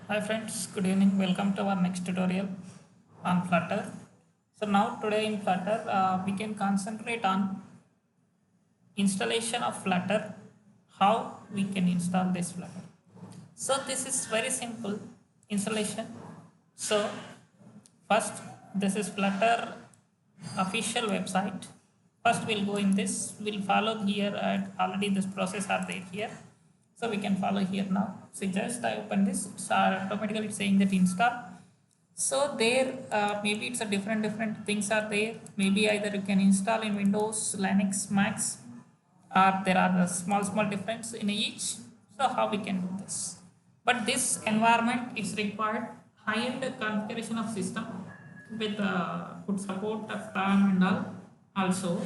Hi friends, good evening. Welcome to our next tutorial on Flutter. So now today in Flutter, we can concentrate on installation of Flutter, how we can install this Flutter. So this is very simple installation. So first, this is Flutter official website. First we'll go in this, we'll follow here and already this process are there here. So we can follow here now. So just I open this, it's automatically saying that install. So there maybe it's a different things are there. Maybe either you can install in Windows, Linux, Macs, or there are a small difference in each. So how we can do this? But this environment is required high-end configuration of system with good support of RAM and all. Also,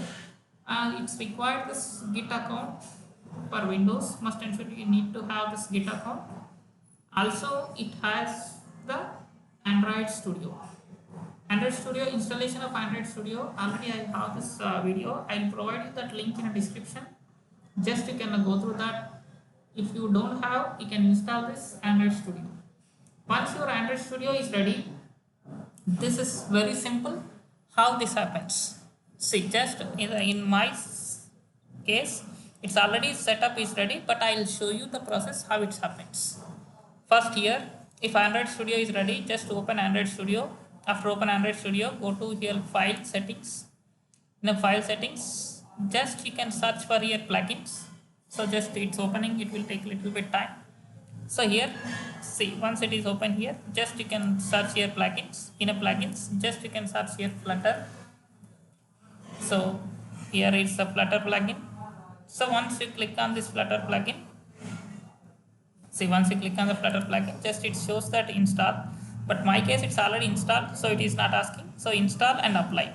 it's required this Git account for Windows. Must ensure you need to have this Git account. Also, it has the Android Studio. Android Studio installation of Android Studio. Already I have this video. I'll provide you that link in the description. Just you can go through that. If you don't have, you can install this Android Studio. Once your Android Studio is ready, this is very simple. How this happens? See, just in my case, it's already set up is ready, but I'll show you the process how it happens. First here, if Android Studio is ready, just open Android Studio. After open Android Studio, go to here file settings. In the file settings, just you can search for here plugins. So just it's opening, it will take a little bit time. So here, see, once it is open here, just you can search here plugins. In a plugins, just you can search here Flutter. So here is the Flutter plugin. So once you click on this Flutter plugin, see, once you click on the Flutter plugin, just it shows that install. But my case, it's already installed, so it is not asking. So install and apply.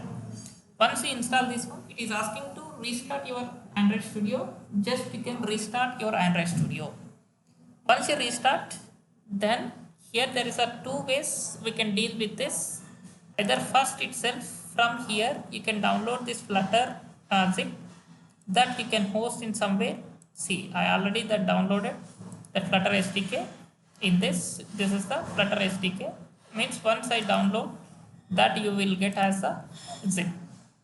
Once you install this one, it is asking to restart your Android Studio. Just you can restart your Android Studio. Once you restart, then here there is a two ways we can deal with this. Either first itself from here you can download this Flutter zip that you can host in somewhere. See, I already that downloaded that Flutter SDK. In this is the Flutter SDK. Means once I download that you will get as a zip.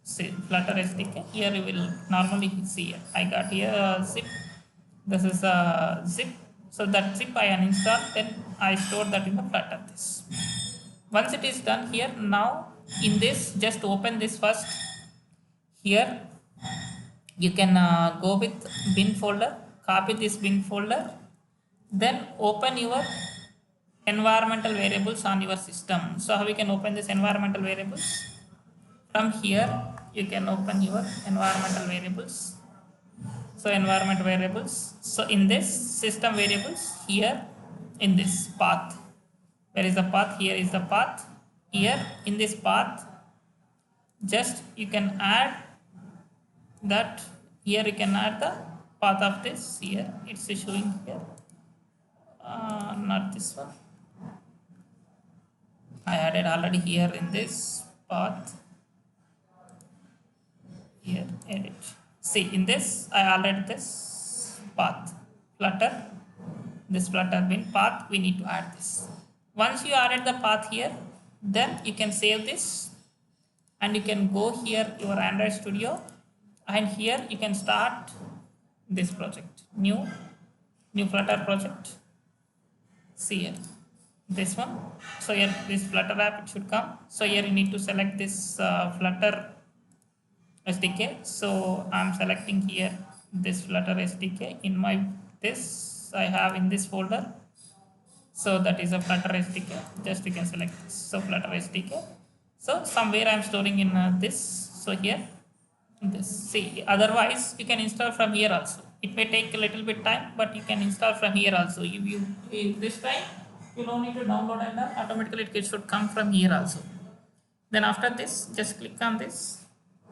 See, Flutter SDK. Here you will normally see it. I got here a zip. This is a zip. So that zip I uninstall, then I store that in the Flutter this. Once it is done here, now in this, just open this first. Here you can go with bin folder, copy this bin folder, then open your environmental variables on your system. So how we can open this environmental variables? From here you can open your environmental variables. So environment variables. So in this system variables, here in this path, where is the path? Here is the path. Here in this path, just you can add that. Here you can add the path of this. Here it's showing here. Not this one. I added already here in this path. Here edit. See, in this I already this path Flutter, this Flutter bin path we need to add this. Once you added the path here, then you can save this and you can go here your Android Studio, and here you can start this project, new Flutter project. See here this one. So here this Flutter app it should come. So here you need to select this Flutter SDK. So I'm selecting here this Flutter SDK. In my this I have in this folder. So that is a Flutter SDK. Just you can select this. So Flutter SDK. So somewhere I'm storing in this. So here this. See, otherwise you can install from here also. It may take a little bit time, but you can install from here also. If this time you don't need to download and automatically it should come from here also. Then after this, just click on this.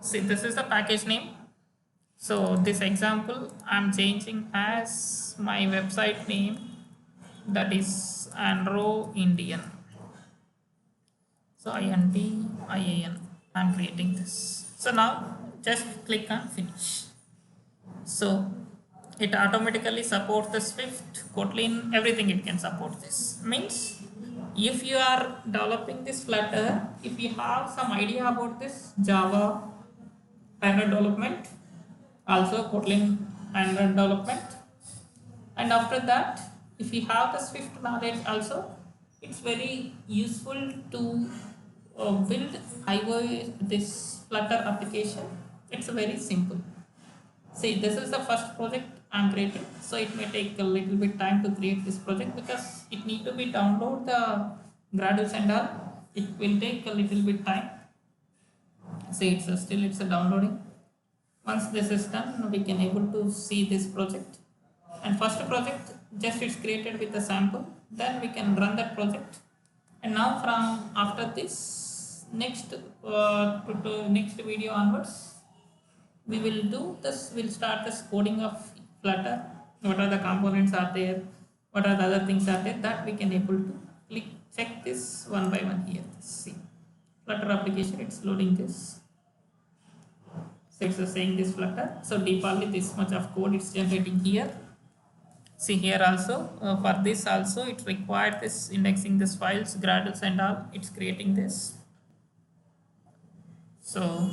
See, this is the package name. So this example I'm changing as my website name, that is Andro Indian. So INDIAN, I'm creating this. So now just click on finish. So it automatically supports the Swift, Kotlin, everything it can support this. Means if you are developing this Flutter, if you have some idea about this Java Android development, also Kotlin Android development, and after that, if you have the Swift knowledge also, it's very useful to build iOS this Flutter application. It's very simple. See, this is the first project I'm creating, so it may take a little bit time to create this project because it need to be download the Gradles and all. It will take a little bit time. See, it's a downloading. Once this is done, we can able to see this project. And first project just it's created with a sample. Then we can run that project. And now from after this next to next video onwards, we will do this. We'll start this coding of Flutter. What are the components are there? What are the other things are there? That we can able to click check this one by one here. See, Flutter application. It's loading this. So it's saying this Flutter. So defaultly this much of code it's generating here. See here also for this also it required this indexing this files, Gradles and all. It's creating this. So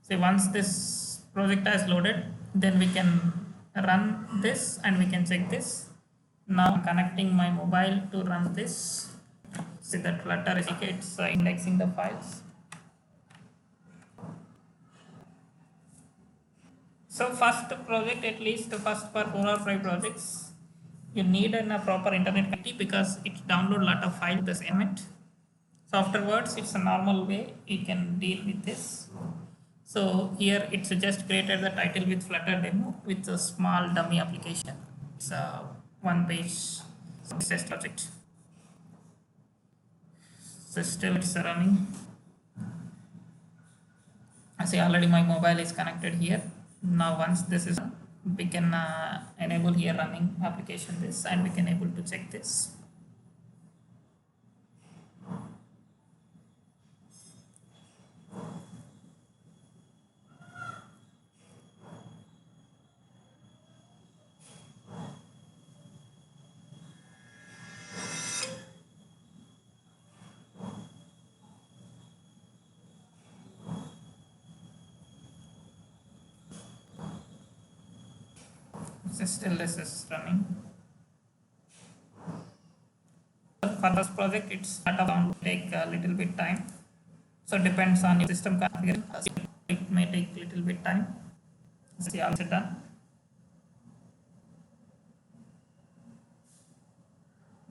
see once this project has loaded, then we can run this and we can check this. Now I'm connecting my mobile to run this. See that Flutter is it's indexing the files. So first project, at least first for 4 or 5 projects, you need a proper internet connectivity because it download lot of files this element. So afterwards, it's a normal way you can deal with this. So here it's just created the title with Flutter demo with a small dummy application. It's a 1-page test project. So still it's running. I see already my mobile is connected here. Now once this is done, we can enable here running application this and we can able to check this. So still this is running. For this project, it's startup bound to take a little bit time. So depends on your system configuration. It may take a little bit time. See, also done.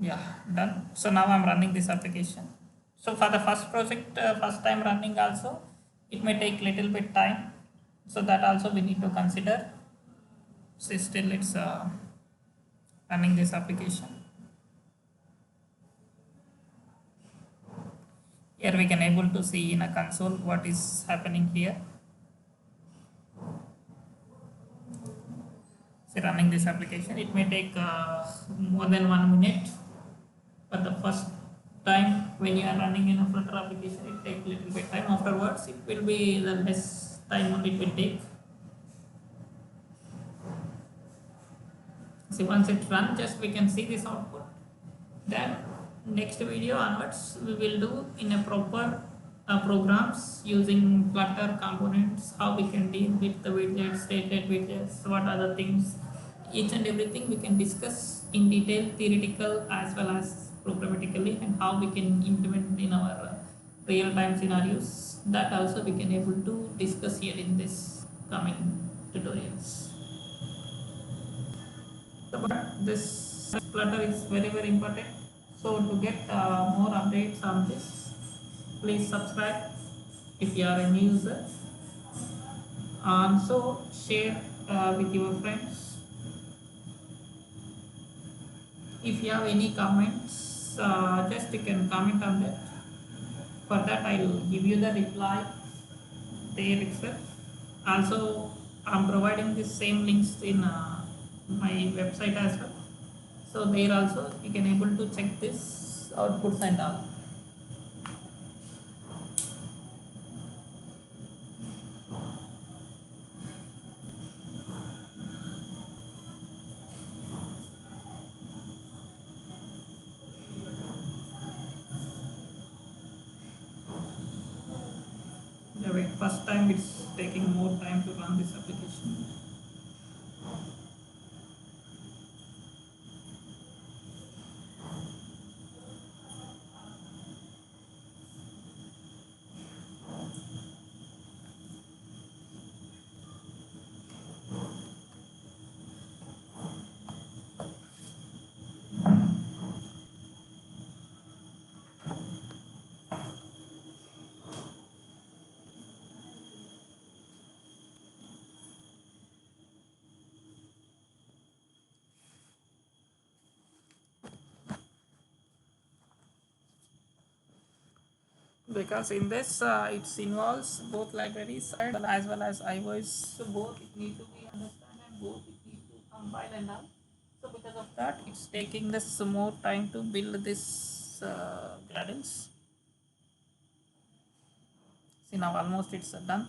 Yeah, done. So now I'm running this application. So for the first project, first time running also, it may take little bit time. So that also we need to consider. So still it's running this application. Here we can able to see in a console what is happening here. So running this application, it may take more than 1 minute. But the first time when you are running in a Flutter application, it takes little bit time. Afterwards, it will be the less time only it will take. See, once it runs, just we can see this output. Then next video onwards, we will do in a proper programs using Flutter components, how we can deal with the widgets, stated widgets, what other things, each and everything we can discuss in detail, theoretical as well as programmatically, and how we can implement in our real-time scenarios. That also we can able to discuss here in this coming tutorials. So, but this Flutter is very important. So to get more updates on this, please subscribe if you are a new user. Also share with your friends. If you have any comments, just you can comment on that. For that, I will give you the reply there itself. Also, I'm providing the same links in my website as well. So there also you can able to check this outputs and all. first time it's taking more time to run this application. Because in this it involves both libraries as well as iOS, so both it need to be understand and both it need to compile and all. So because of that it's taking this more time to build this Gradles. See, now almost it's done.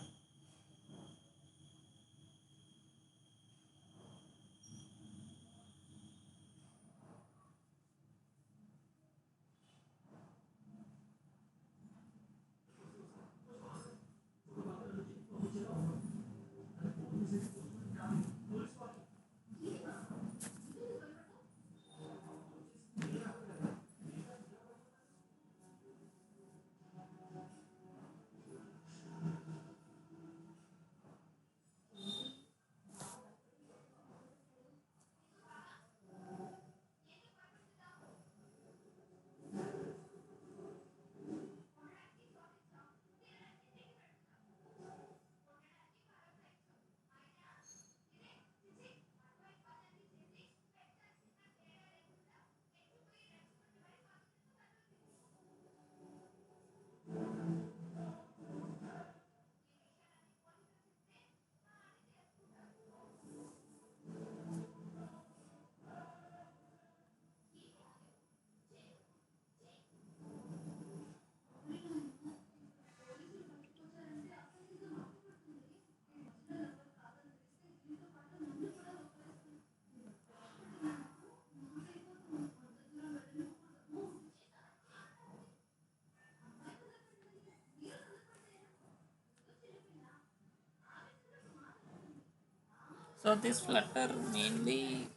So this Flutter mainly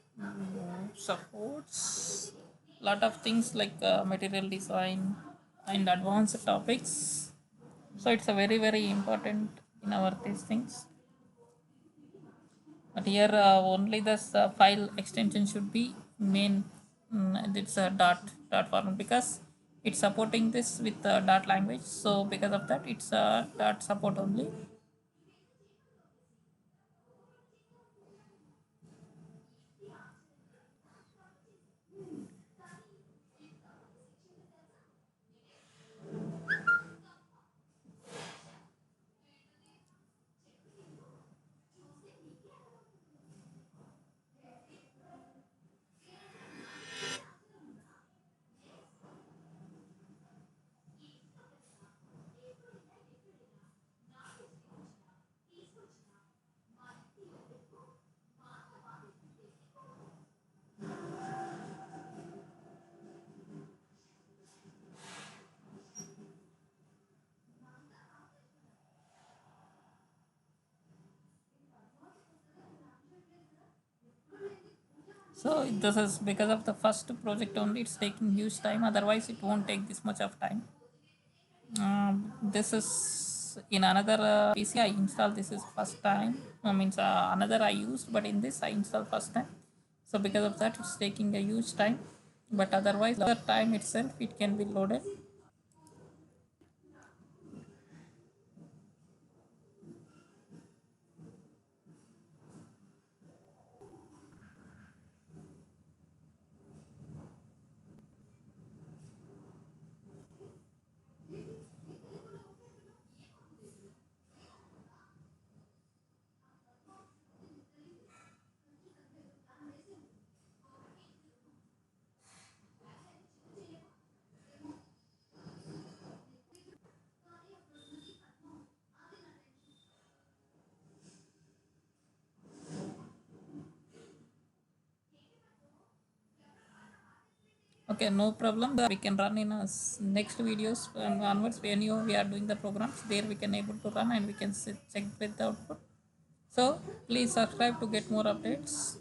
supports lot of things like material design and advanced topics. So it's a very important in our these things. But here only this file extension should be main. It's a dot format because it's supporting this with dot language. So because of that, it's a dot support only. So this is because of the first project only. It's taking huge time. Otherwise, it won't take this much of time. This is in another PC I installed. This is first time. Means another I used, but in this I installed first time. So because of that, it's taking a huge time. But otherwise, the time itself it can be loaded. Okay, no problem. We can run in next videos and onwards. When we are doing the programs, there we can able to run and we can check with the output. So please subscribe to get more updates.